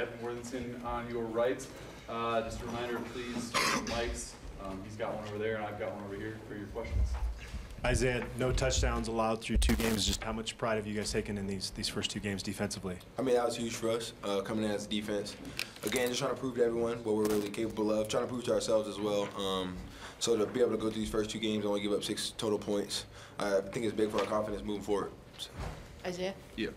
Evan Worthington on your right. Just a reminder, please, mics. He's got one over there, and I've got one over here for your questions. Isaiah, no touchdowns allowed through 2 games. Just how much pride have you guys taken in these first 2 games defensively? I mean, that was huge for us, coming in as a defense. Again, just trying to prove to everyone what we're really capable of, trying to prove to ourselves as well. So to be able to go through these first 2 games and only give up 6 total points, I think it's big for our confidence moving forward. So. Isaiah? Yeah.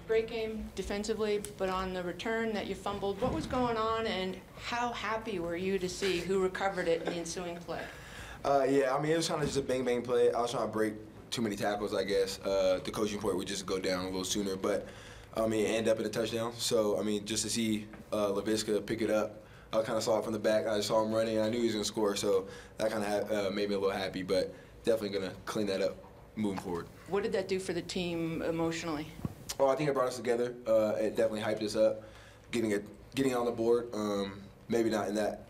Great game defensively, but on the return that you fumbled, what was going on and how happy were you to see who recovered it in the ensuing play? Yeah, I mean, it was kind of just a bang-bang play. I was trying to break too many tackles, I guess. The coaching point would just go down a little sooner, but I mean, it ended up in a touchdown. So, I mean, just to see Laviska pick it up, I kind of saw it from the back. I saw him running, and I knew he was going to score, so that kind of made me a little happy, but definitely going to clean that up moving forward. What did that do for the team emotionally? Oh, I think it brought us together. It definitely hyped us up, getting on the board. Maybe not in that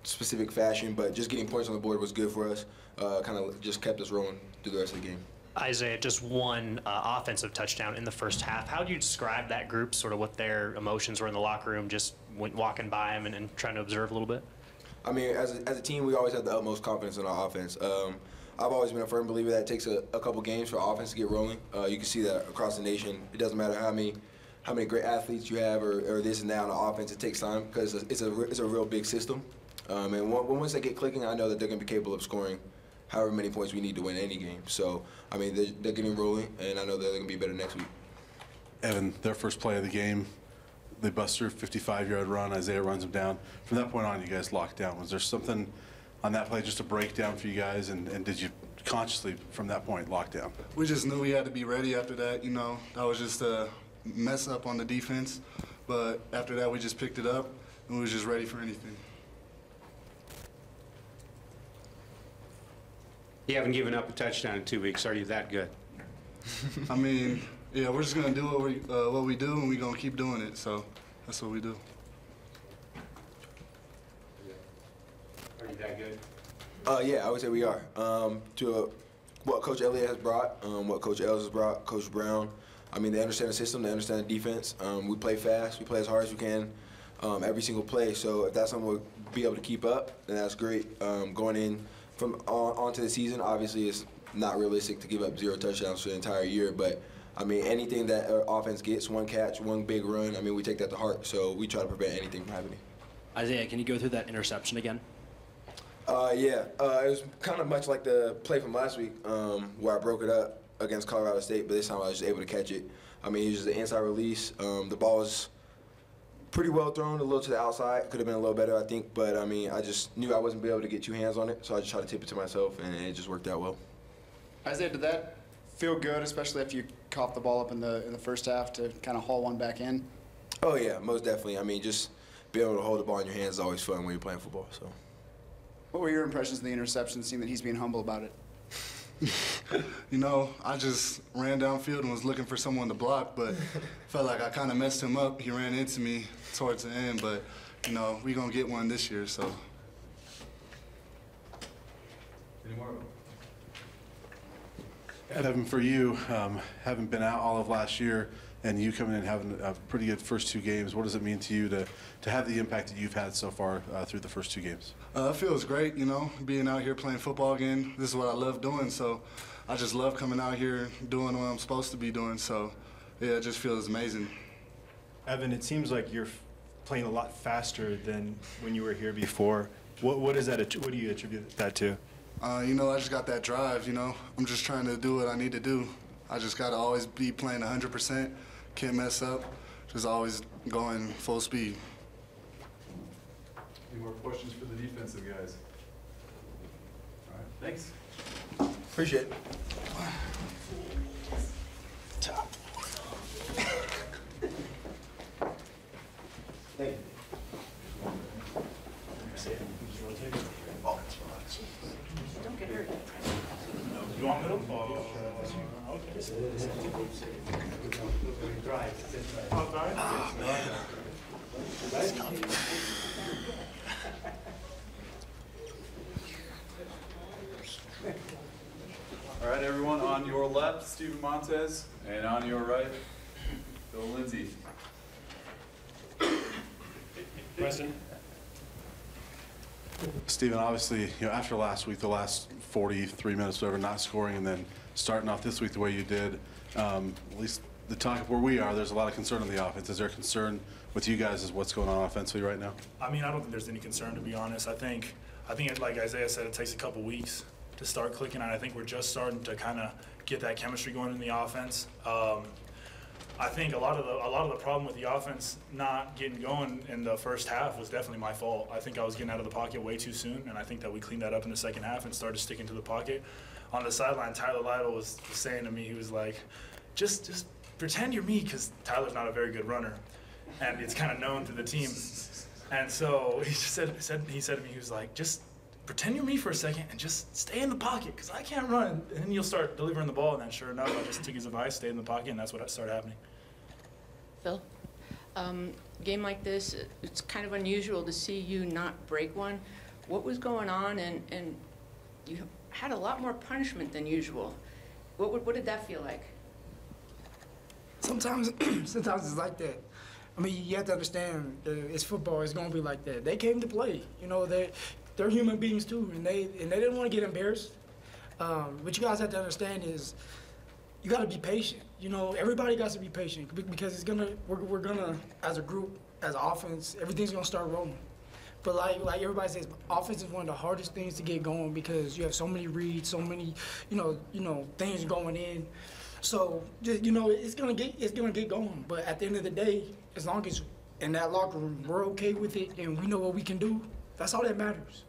specific fashion, but just getting points on the board was good for us. Kind of just kept us rolling through the rest of the game. Isaiah, just one offensive touchdown in the first half. How do you describe that group, sort of what their emotions were in the locker room, just walking by them and trying to observe a little bit? I mean, as a team, we always have the utmost confidence in our offense. I've always been a firm believer that it takes a couple games for offense to get rolling. You can see that across the nation. It doesn't matter how many great athletes you have or this and that on the offense. It takes time because it's a real big system. And once they get clicking, I know that they're going to be capable of scoring however many points we need to win any game. So, I mean, they're getting rolling, and I know that they're going to be better next week. Evan, their first play of the game, they bust through a 55-yard run. Isaiah runs them down. From that point on, you guys locked down. Was there something on that play, just a breakdown for you guys, and did you consciously, from that point, lock down? We just knew we had to be ready after that, you know. That was just a mess up on the defense. But after that, we just picked it up, and we was just ready for anything. You haven't given up a touchdown in 2 weeks. Are you that good? I mean, yeah, we're just gonna do what we do, and we're gonna keep doing it. So that's what we do. Are you that good? Yeah, I would say we are. What Coach Elliott has brought, what Coach Els has brought, Coach Brown. I mean, they understand the system, they understand the defense. We play fast, we play as hard as we can every single play. So if that's something we'll be able to keep up, then that's great. Going in from onto the season, obviously it's not realistic to give up 0 touchdowns for the entire year, but I mean, anything that our offense gets, 1 catch, 1 big run, I mean, we take that to heart, so we try to prevent anything from happening. Isaiah, can you go through that interception again? Yeah, it was kind of much like the play from last week where I broke it up against Colorado State, but this time I was just able to catch it. I mean, it was just an inside release. The ball was pretty well thrown, a little to the outside. Could have been a little better, I think, but I mean, I just knew I wasn't be able to get 2 hands on it, so I just tried to tip it to myself, and it just worked out well. Isaiah, did that feel good, especially if you coughed the ball up in the first half to kind of haul one back in? Oh yeah, most definitely. I mean, just being able to hold the ball in your hands is always fun when you're playing football. So. What were your impressions of the interception, seeing that he's being humble about it? You know, I just ran downfield and was looking for someone to block, but felt like I kind of messed him up. He ran into me towards the end, but, you know, we're going to get one this year, so. Any more? Evan, for you, having been out all of last year and you coming in having a pretty good first 2 games, what does it mean to you to have the impact that you've had so far through the first 2 games? It feels great, you know, being out here playing football again. This is what I love doing, so I just love coming out here doing what I'm supposed to be doing, so yeah, it just feels amazing. Evan, it seems like you're playing a lot faster than when you were here before. What is that? What do you attribute that to? You know, I just got that drive, you know. I'm just trying to do what I need to do. I just got to always be playing 100%, can't mess up, just always going full speed. Any more questions for the defensive guys? All right, thanks. Appreciate it. Top. Thank you. Don't get hurt. You want middle? All right, everyone, on your left, Steven Montez, and on your right, Bill Lindsay. question. Steven, obviously, after last week, the last 43 minutes, whatever, not scoring, and then starting off this week the way you did, at least the talk of where we are, there's a lot of concern on the offense. Is there concern with you guys as what's going on offensively right now? I mean, I don't think there's any concern, to be honest. I think like Isaiah said, it takes a couple weeks to start clicking, and I think we're just starting to kind of get that chemistry going in the offense. I think a lot of the problem with the offense not getting going in the first half was definitely my fault. I think I was getting out of the pocket way too soon, and I think that we cleaned that up in the second half and started sticking to the pocket. On the sideline, Tyler Lytle was saying to me, he was like, just pretend you're me, because Tyler's not a very good runner, and it's kind of known to the team. And so he said to me, he was like, just pretend you're me for a second and just stay in the pocket, because I can't run. And then you'll start delivering the ball. And then sure enough, I just took his advice, stayed in the pocket, and that's what started happening. Phil, game like this, it's kind of unusual to see you not break one. What was going on? And you had a lot more punishment than usual. What did that feel like? Sometimes it's like that. I mean, you have to understand, it's football. It's gonna be like that. They came to play. You know, they're human beings too, and they didn't want to get embarrassed. What you guys have to understand is, you got to be patient. You know, everybody got to be patient because we're gonna, as a group, as an offense, everything's gonna start rolling. But like everybody says, offense is one of the hardest things to get going because you have so many reads, so many, you know, things going in. So you know, it's gonna get going. But at the end of the day, as long as in that locker room we're okay with it and we know what we can do, that's all that matters.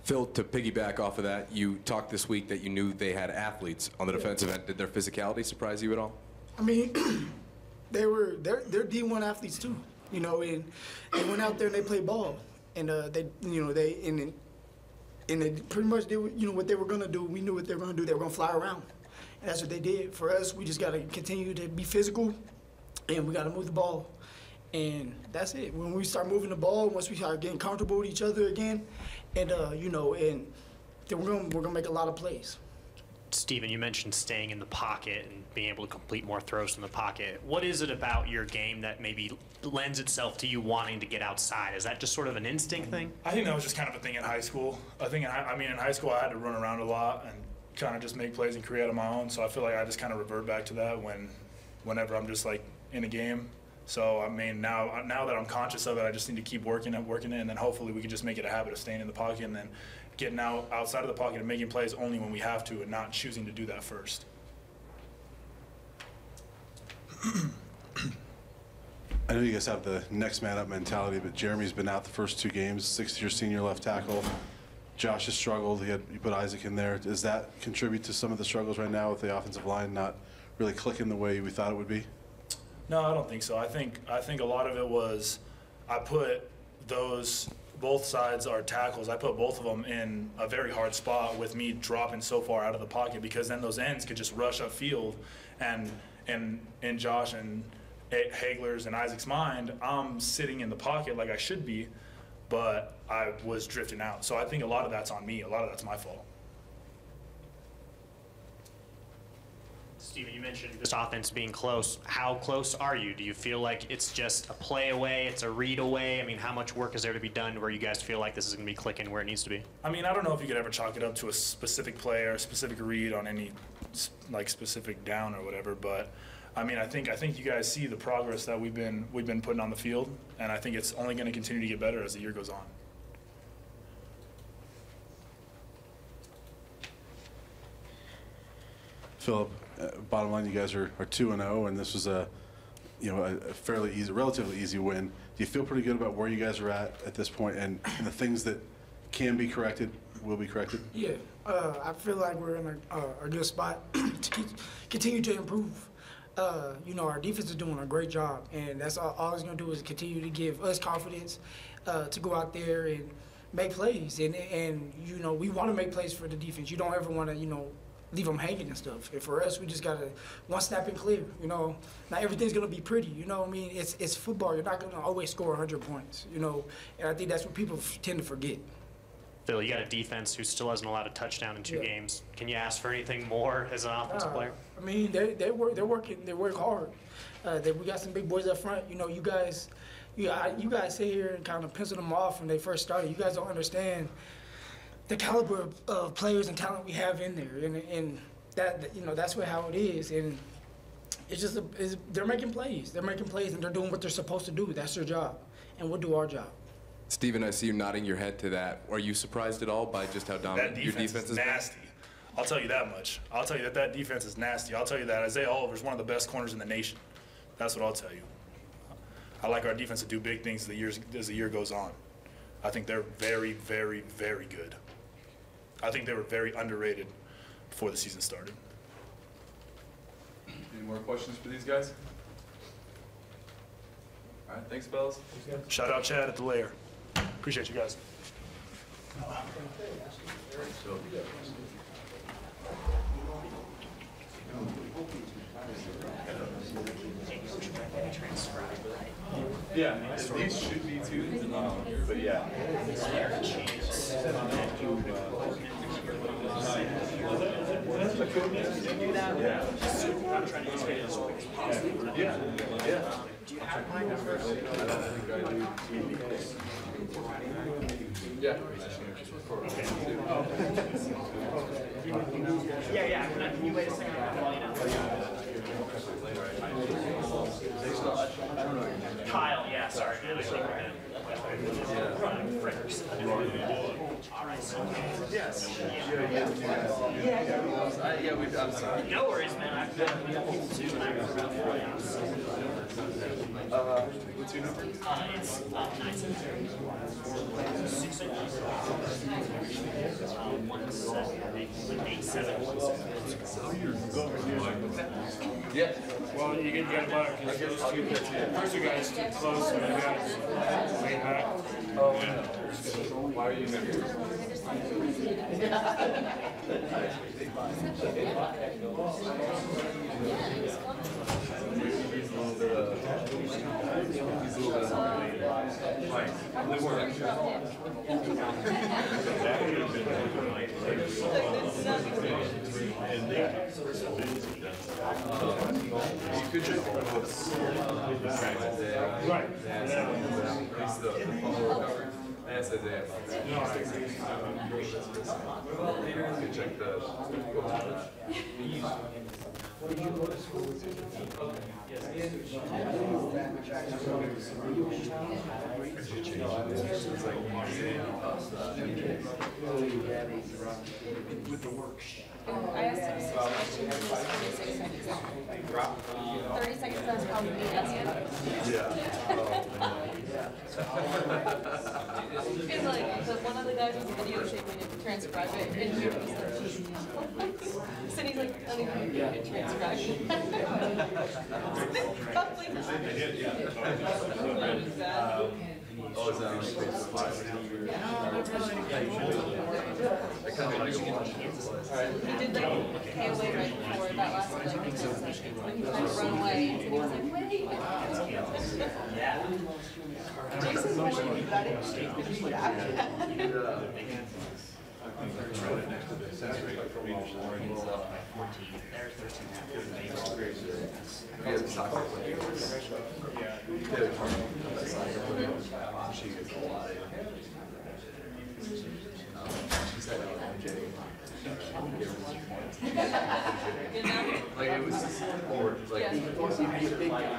Phil, to piggyback off of that, you talked this week that you knew they had athletes on the defensive end. Did their physicality surprise you at all? I mean, they're D1 athletes too, you know, and they went out there and they played ball, and they pretty much did what they were gonna do. We knew what they were gonna do. They were gonna fly around, and that's what they did. For us, we just gotta continue to be physical, and we gotta move the ball, and that's it. When we start moving the ball, once we start getting comfortable with each other again, and and then we're gonna make a lot of plays. Steven, you mentioned staying in the pocket and being able to complete more throws from the pocket. What is it about your game that maybe lends itself to you wanting to get outside? Is that just sort of an instinct thing? I think that was just kind of a thing in high school. I think, in high school I had to run around a lot and kind of just make plays and create on my own. So I feel like I just kind of revert back to that whenever I'm just like in a game. So I mean, now that I'm conscious of it, I just need to keep working it, and then hopefully we can just make it a habit of staying in the pocket and then getting outside of the pocket and making plays only when we have to and not choosing to do that first. I know you guys have the next man up mentality, but Jeremy's been out the first 2 games, 6th-year senior left tackle. Josh has struggled. You put Isaac in there. Does that contribute to some of the struggles right now with the offensive line not really clicking the way we thought it would be? No, I don't think so. I think a lot of it was I put both sides are tackles. I put both of them in a very hard spot with me dropping so far out of the pocket, because then those ends could just rush upfield, and in Josh and Hagler's and Isaac's mind, I'm sitting in the pocket like I should be, but I was drifting out. So I think a lot of that's on me. A lot of that's my fault. Steven, you mentioned this offense being close. How close are you? Do you feel like it's just a play away, it's a read away? I mean, how much work is there to be done where you guys feel like this is going to be clicking where it needs to be? I mean, I don't know if you could ever chalk it up to a specific play or a specific read on any like specific down or whatever, but I mean, I think you guys see the progress that we've been putting on the field, and I think it's only going to continue to get better as the year goes on. Philip, bottom line, you guys are 2-0, and this was a fairly easy, relatively easy win. Do you feel pretty good about where you guys are at this point, and the things that can be corrected will be corrected? Yeah, I feel like we're in a good spot to continue to improve. Our defense is doing a great job, and that's all it's going to do is continue to give us confidence to go out there and make plays. And we want to make plays for the defense. You don't ever want to, leave them hanging and stuff. And for us, we just got to one snap and clear. Not everything's going to be pretty. It's football. You're not going to always score 100 points, and I think that's what people tend to forget. Phil, you got a defense who still hasn't allowed a touchdown in 2 Yeah. games. Can you ask for anything more as an offensive player? I mean, they work hard. We got some big boys up front. You know, you guys sit here and kind of pencil them off when they first started. You guys don't understand the caliber of players and talent we have in there, and that, you know, that's how it is. And it's just they're making plays. They're making plays, and they're doing what they're supposed to do. That's their job, and we'll do our job. Steven, I see you nodding your head to that. Are you surprised at all by just how dominant your defense is? Nasty. I'll tell you that much. I'll tell you that defense is nasty. I'll tell you that Isaiah Oliver's one of the best corners in the nation. That's what I'll tell you. I like our defense to do big things as the year goes on. I think they're very, very, very good. I think they were very underrated before the season started. Any more questions for these guys? All right, thanks, fellas. Shout out Chad at the lair. Appreciate you guys. Yeah, these should be too, but yeah. Yeah, yeah. Do you have my number? I don't think I do. Yeah. Yeah. Can you wait a second? Kyle, yeah, sorry, man. I think we're gonna fritters. All right, so. Yes. Yeah, I'm sorry. No worries, man. I've been too, and I was about 4 hours. What's your number? It's 973. 1787. Yeah. Well, you get luck because those two, first two guys too close, and the guys way back. Oh, yeah. Why are you here? You could just post right. That's the follower cover. That's Isaiah. You can check the. Did you go to school with with the work. I asked him 6 questions, he was 26 seconds. 30 seconds, that's probably me asking. And like, the one of the guys was videotaping it to transcribe it, and he was like, so he's like, I don't even know if you can transcribe it. Probably not. Oh, is that like Facebook Live? I kind of want to go watch it. He did like KOA right before that last like 6 seconds when he tried to run away, and he was like, wait. Jason's watching you got it. Next to the sensory readers. Yeah, the soccer players. She gets a lot of she's had like it was just bored. Like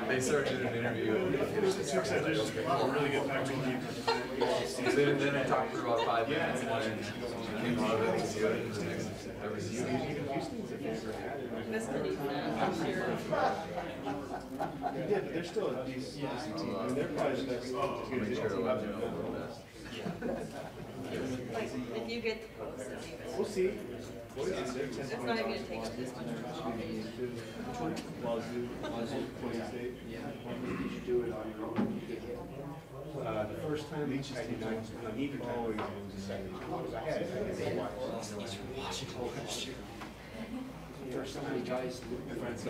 they started an interview and it was just really good then I talked for about 5 minutes and then came out of it was good and the next Yeah, but they're still a decent team. I mean, they're probably the next Like, if you get the post, then you We'll see. it's not even gonna take up this much. Did you do it on your own? The first time I did not even always the second time. First time guys, friends,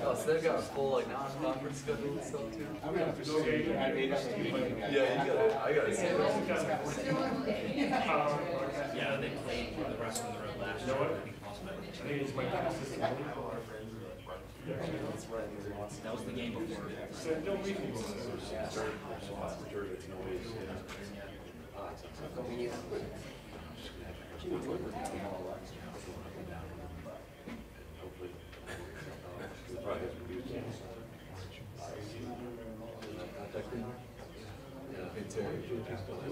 Oh, so they've got a full like non-conference schedule and stuff too. I'm gonna proceed. Yeah, you gotta. I gotta see it. Yeah, they played the rest of the road last year. I think it's my consistent. That was the game before. So don't leave me.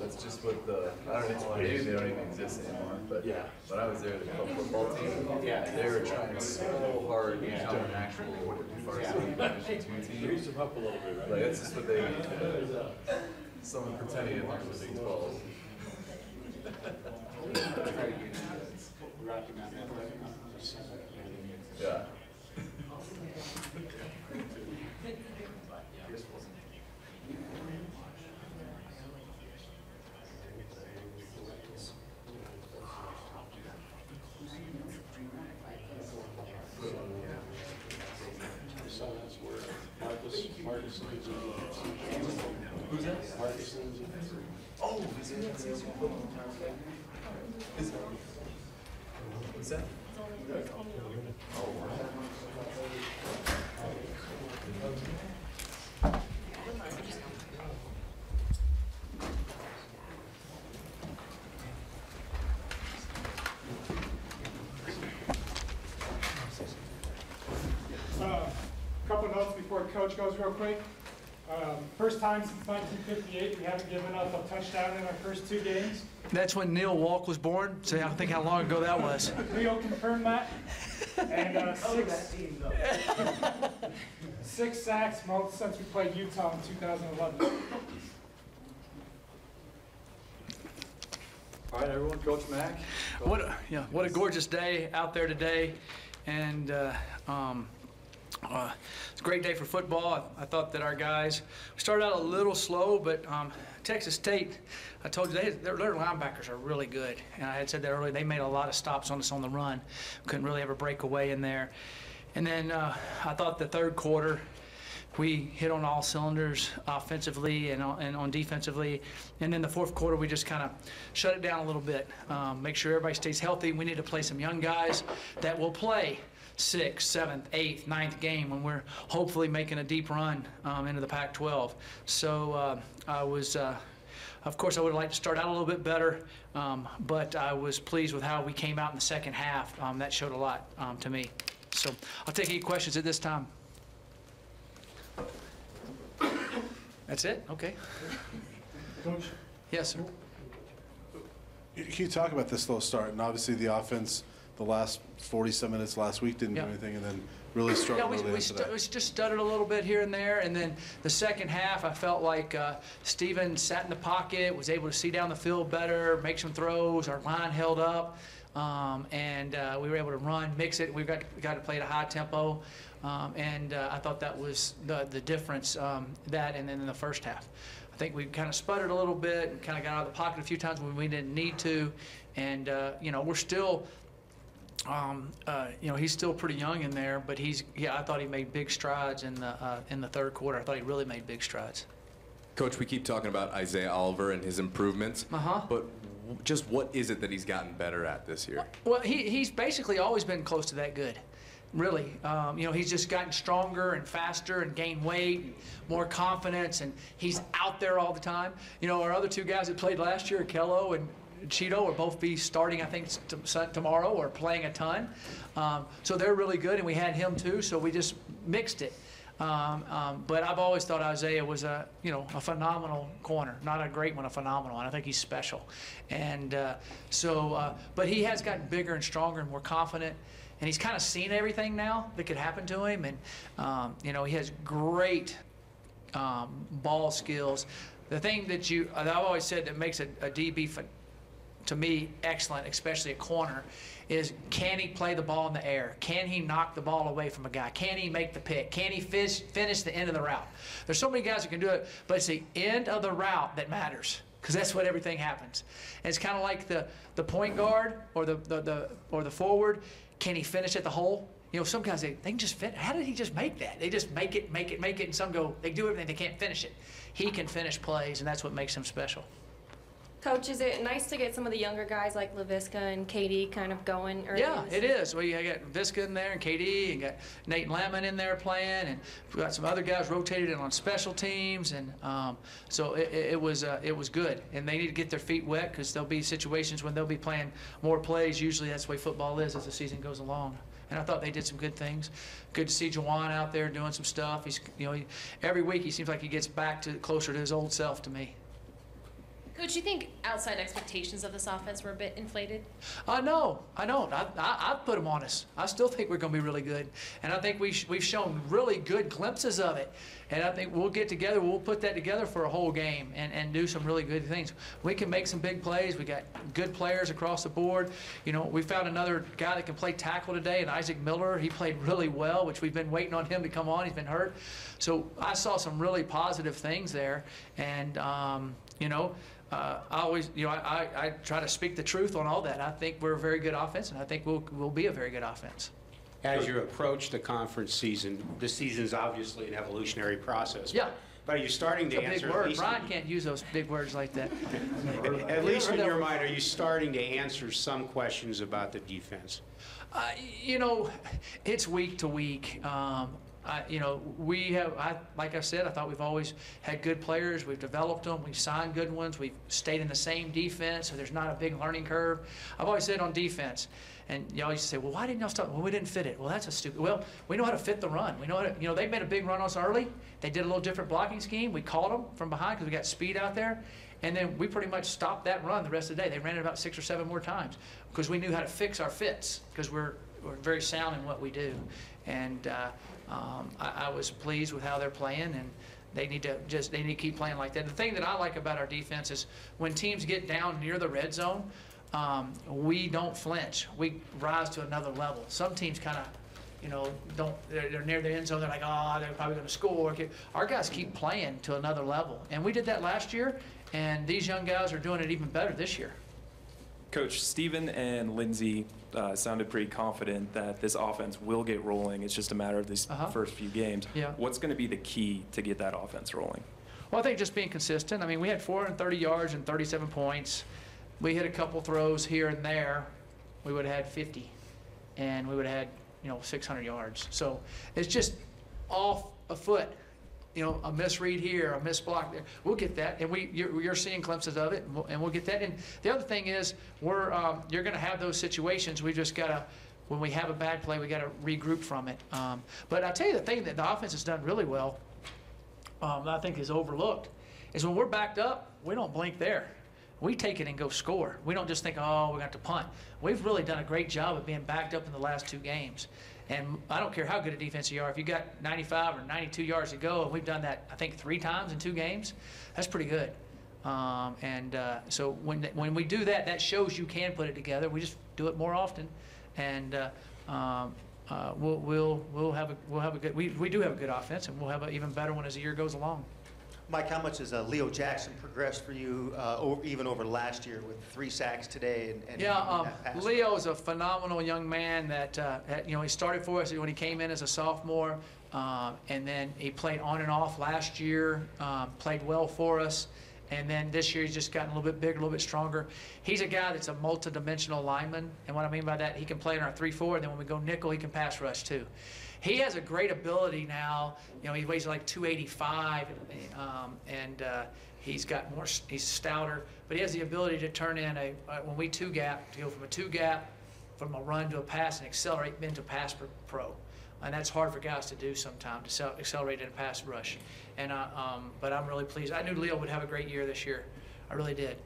That's just what the, I don't know, maybe they don't even exist anymore, but when I was there, the club football team, they were trying so hard to become an actual varsity Division II team. Raise them up a little bit, right? Like, that's just what they, someone pretending it was the Big 12. Yeah. Who's that? Oh, he's in that season. What's that? Couple notes before Coach goes real quick. First time since 1958 we haven't given up a touchdown in our first 2 games. That's when Neil Walk was born, so I think how long ago that was. Leo confirmed that. And six sacks most since we played Utah in 2011. All right, everyone, Coach Mack. What a gorgeous day out there today, and it's a great day for football. I thought that our guys started out a little slow, but Texas State, I told you, their linebackers are really good. And I had said that earlier, they made a lot of stops on us on the run. Couldn't really ever break away in there. And then I thought the third quarter, we hit on all cylinders offensively and on defensively. And then the fourth quarter, we just kind of shut it down a little bit. Make sure everybody stays healthy. We need to play some young guys that will play 6th, 7th, 8th, 9th game when we're hopefully making a deep run into the Pac-12. So I was, of course, I would have liked to start out a little bit better, but I was pleased with how we came out in the second half. That showed a lot to me. So I'll take any questions at this time. That's it? Okay. Coach? Yes, sir. Can you talk about this slow start? And obviously the offense, the last 47 minutes last week didn't Yeah. do anything, and then really Yeah, struggled we early on today. just stuttered a little bit here and there, and then the second half, I felt like Steven sat in the pocket, was able to see down the field better, make some throws. Our line held up, and we were able to run, mix it. We got to play at a high tempo, and I thought that was the difference. That and then in the first half, I think we kind of sputtered a little bit and kind of got out of the pocket a few times when we didn't need to, and you know, we're still. You know, he's still pretty young in there, but I thought he made big strides in the third quarter. I thought he really made big strides. Coach, we keep talking about Isaiah Oliver and his improvements, but just what is it that he's gotten better at this year? Well, he's basically always been close to that good, really. You know, he's just gotten stronger and faster and gained weight, and more confidence, and he's out there all the time. You know, our other two guys that played last year, Kello and Cheeto, will both be starting, I think, tomorrow or playing a ton. So they're really good, and we had him too, so we just mixed it. But I've always thought Isaiah was a phenomenal corner, not a great one, a phenomenal one. I think he's special. And but he has gotten bigger and stronger and more confident, and he's kind of seen everything now that could happen to him. And you know, he has great ball skills. The thing that I've always said that makes a DB to me excellent, especially a corner, is can he play the ball in the air? Can he knock the ball away from a guy? Can he make the pick? Can he finish the end of the route? There's so many guys who can do it, but it's the end of the route that matters, because that's what everything happens. And it's kind of like the point guard or the forward. Can he finish at the hole? You know, some guys, they can just finish. How did he just make that? They just make it, and some they do everything, they can't finish it. He can finish plays, and that's what makes him special. Coach, is it nice to get some of the younger guys like LaVisca and KD kind of going early? Yeah, it is. Well, you got Visca in there and KD, and got Nate Lemon in there playing, and we got some other guys rotated in on special teams, and so it was good. And they need to get their feet wet, because there'll be situations when they'll be playing more plays. Usually that's the way football is as the season goes along. And I thought they did some good things. Good to see Jawan out there doing some stuff. He's, you know, every week he seems like he gets back to closer to his old self to me. Coach, you think outside expectations of this offense were a bit inflated? No, I don't. I've put them on us. I still think we're going to be really good. And I think we've shown really good glimpses of it. And I think we'll get together, we'll put that together for a whole game and do some really good things. We can make some big plays. We got good players across the board. You know, we found another guy that can play tackle today, and Isaac Miller. He played really well, which we've been waiting on him to come on. He's been hurt. So I saw some really positive things there. And, you know, I always, you know, I try to speak the truth on all that. I think we're a very good offense, and I think we'll be a very good offense. As you approach the conference season, the season's obviously an evolutionary process. Yeah. But are you starting to It's a answer? big word. Brian can't use those big words like that. At least in your mind, are you starting to answer some questions about the defense? You know, it's week to week. You know, like I said, I thought we've always had good players. We've developed them. We've signed good ones. We've stayed in the same defense, so there's not a big learning curve. I've always said on defense, and y'all used to say, well, why didn't y'all start? Well, we didn't fit it. Well, that's a stupid. Well, we know how to fit the run. We know how to, you know, they made a big run on us early. They did a little different blocking scheme. We caught them from behind because we got speed out there. And then we pretty much stopped that run the rest of the day. They ran it about 6 or 7 more times because we knew how to fix our fits, because we're very sound in what we do. And I was pleased with how they're playing, and they need to keep playing like that. The thing that I like about our defense is when teams get down near the red zone, we don't flinch. We rise to another level. Some teams kind of, you know, they're near the end zone. They're like, oh, they're probably going to score. Our guys keep playing to another level, and we did that last year. And these young guys are doing it even better this year. Coach, Steven and Lindsey sounded pretty confident that this offense will get rolling. It's just a matter of these first few games. Yeah. What's going to be the key to get that offense rolling? Well, I think just being consistent. I mean, we had 430 yards and 37 points. We hit a couple throws here and there. We would have had 50, and we would have had, you know, 600 yards. So it's just off a foot. You know, a misread here, a misblock there. We'll get that, and you're seeing glimpses of it, and we'll get that. And the other thing is, you're going to have those situations. We just got to, when we have a bad play, we got to regroup from it. But I'll tell you the thing that the offense has done really well, I think is overlooked, is when we're backed up, we don't blink there. we take it and go score. We don't just think, oh, we're going to have to punt. We've really done a great job of being backed up in the last 2 games. And I don't care how good a defense you are. If you got 95 or 92 yards to go, and we've done that, I think, 3 times in 2 games, that's pretty good. So when we do that, that shows you can put it together. We just do it more often, and we'll have a good. We do have a good offense, and we'll have an even better one as the year goes along. Mike, how much has Leo Jackson progressed for you, even over last year with 3 sacks today? Leo is a phenomenal young man that he started for us when he came in as a sophomore, and then he played on and off last year, played well for us. And then this year he's just gotten a little bit bigger, a little bit stronger. He's a guy that's a multi-dimensional lineman, and what I mean by that, he can play in our 3-4, and then when we go nickel, he can pass rush too. He has a great ability now. He weighs like 285, and he's stouter, but he has the ability to turn in when we 2-gap, to go from a 2-gap, from a run to a pass, and accelerate into pass pro. And that's hard for guys to do sometimes, to accelerate in a pass rush. And but I'm really pleased. I knew Leo would have a great year this year. I really did.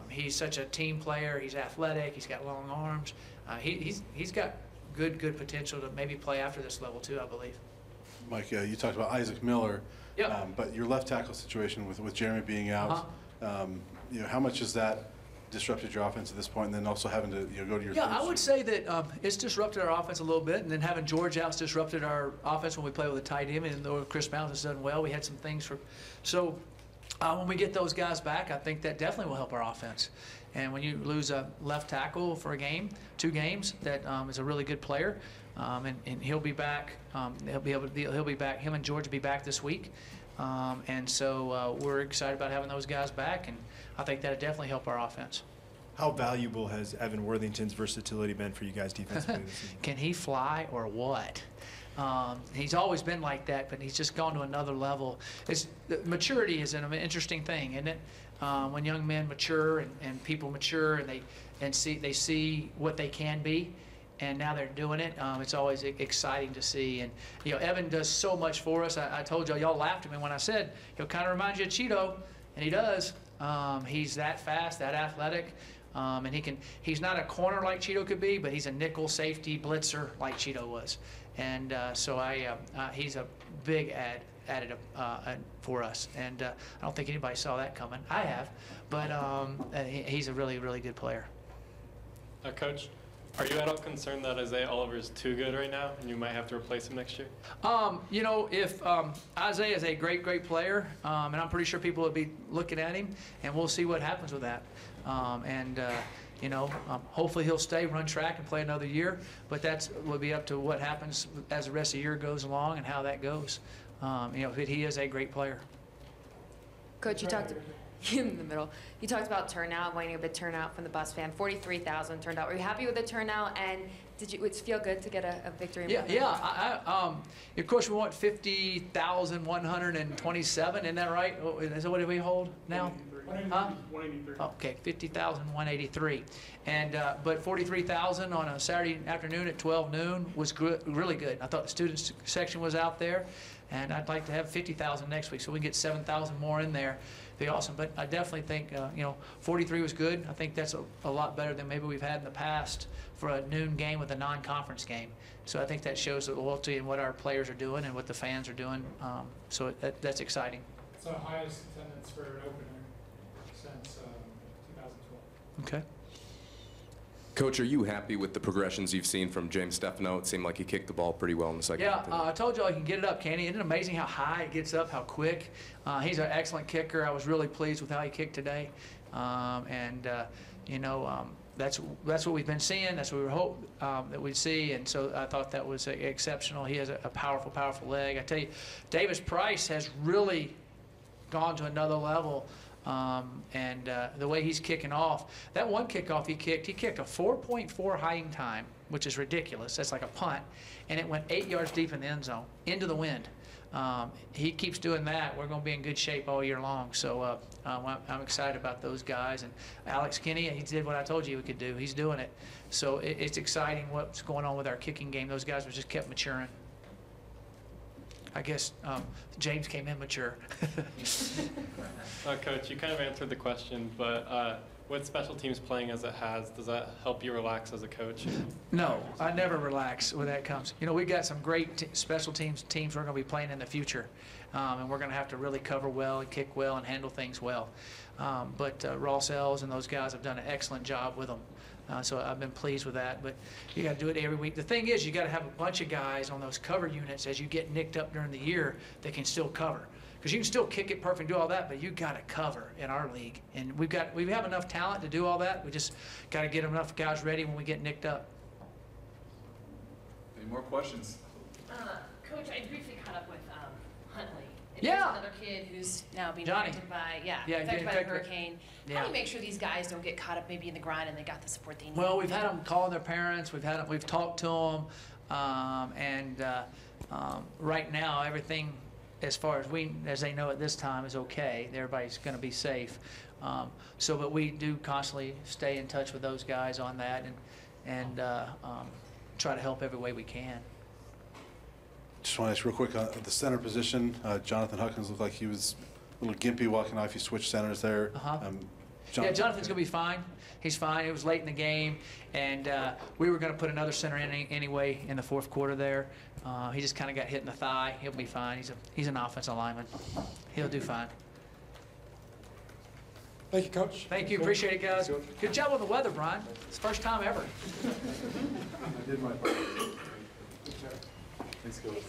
He's such a team player. He's athletic. He's got long arms. He's got good potential to maybe play after this level too, I believe. Mike, you talked about Isaac Miller. Yep. But your left tackle situation with Jeremy being out, how much has that disrupted your offense at this point, and then also having to go to your I would say that it's disrupted our offense a little bit, and then having George out's disrupted our offense when we play with a tight end, and though Chris Mountain has done well, we had some things so when we get those guys back, I think that definitely will help our offense. And when you lose a left tackle for a game, 2 games, that is a really good player, and he'll be back. He'll be back. Him and George will be back this week, and so we're excited about having those guys back, and I think that'll definitely help our offense. How valuable has Evan Worthington's versatility been for you guys defensively this season? Can he fly or what? He's always been like that, but he's just gone to another level. Maturity is an interesting thing, isn't it? When young men mature and people mature and they see what they can be, and now they're doing it. It's always exciting to see. And Evan does so much for us. I told y'all laughed at me when I said he'll kind of remind you of Cheeto, and he does. He's that fast, that athletic. And he's not a corner like Cheeto could be, but he's a nickel safety blitzer like Cheeto was. And so he's a big added for us. And I don't think anybody saw that coming. I have, but he's a really, really good player. Coach, are you at all concerned that Isaiah Oliver is too good right now and you might have to replace him next year? If Isaiah is a great player, and I'm pretty sure people will be looking at him, and we'll see what happens with that. Hopefully he'll stay, run track, and play another year. But will be up to what happens as the rest of the year goes along and how that goes. He is a great player. Coach, you talked in the middle. You talked about turnout, wanting a big turnout from the bus fan. 43,000 turned out. Were you happy with the turnout? And did it feel good to get a victory? Of course, we want 50,127. Isn't that right? Is that what we hold now? 183. Okay, 50,183. And but 43,000 on a Saturday afternoon at 12 noon was really good. I thought the students section was out there, and I'd like to have 50,000 next week, so we can get 7,000 more in there. Be awesome. But I definitely think 43 was good. I think that's a lot better than maybe we've had in the past for a noon game with a non-conference game. So I think that shows the loyalty and what our players are doing and what the fans are doing. So that's exciting. It's the highest attendance for an opener since 2012. Okay. Coach, are you happy with the progressions you've seen from James Stefano? It seemed like he kicked the ball pretty well in the second half. I told you all he can get it up, can't he? Isn't it amazing how high it gets up, how quick? He's an excellent kicker. I was really pleased with how he kicked today. That's what we've been seeing. That's what we were hoping that we'd see. And so I thought that was exceptional. He has a powerful leg. I tell you, Davis Price has really gone to another level. The way he's kicking off, that one kickoff he kicked a 4.4 hiding time, which is ridiculous. That's like a punt, and it went 8 yards deep in the end zone, into the wind. He keeps doing that. We're going to be in good shape all year long. So I'm excited about those guys. And Alex Kinney, he did what I told you he could do. He's doing it. So it's exciting what's going on with our kicking game. Those guys have just kept maturing. I guess James came immature. Coach, you kind of answered the question, but with special teams playing as it has, does that help you relax as a coach? No, I never relax when that comes. You know, we've got some great special teams we're going to be playing in the future, and we're going to have to really cover well and kick well and handle things well. But Ross Ells and those guys have done an excellent job with them. So I've been pleased with that, but you got to do it every week. The thing is, you got to have a bunch of guys on those cover units as you get nicked up during the year that can still cover. Because you can still kick it perfect, do all that, but you got to cover in our league. And we have enough talent to do all that. We just got to get enough guys ready when we get nicked up. Any more questions? Coach, I briefly caught up with Huntley. And Yeah. There's another kid who's now being Johnny. affected by, getting affected by the affected. hurricane. How Yeah. do you make sure these guys don't get caught up maybe in the grind and they got the support they need? Well, we've had them calling their parents. We've talked to them, and right now everything, as far as they know at this time, is okay. Everybody's going to be safe. But we do constantly stay in touch with those guys on that, and try to help every way we can. Just want to ask real quick, at the center position, Jonathan Huckins looked like he was a little gimpy walking off. You switched centers there. Yeah, Jonathan's going to be fine. He's fine. It was late in the game, and we were going to put another center in anyway in the fourth quarter there. He just kind of got hit in the thigh. He'll be fine. He's an offensive lineman. He'll do fine. Thank you, Coach. Thank you. Appreciate it, guys. Good job on the weather, Brian. It's the first time ever. I did my part. Thanks, Coach.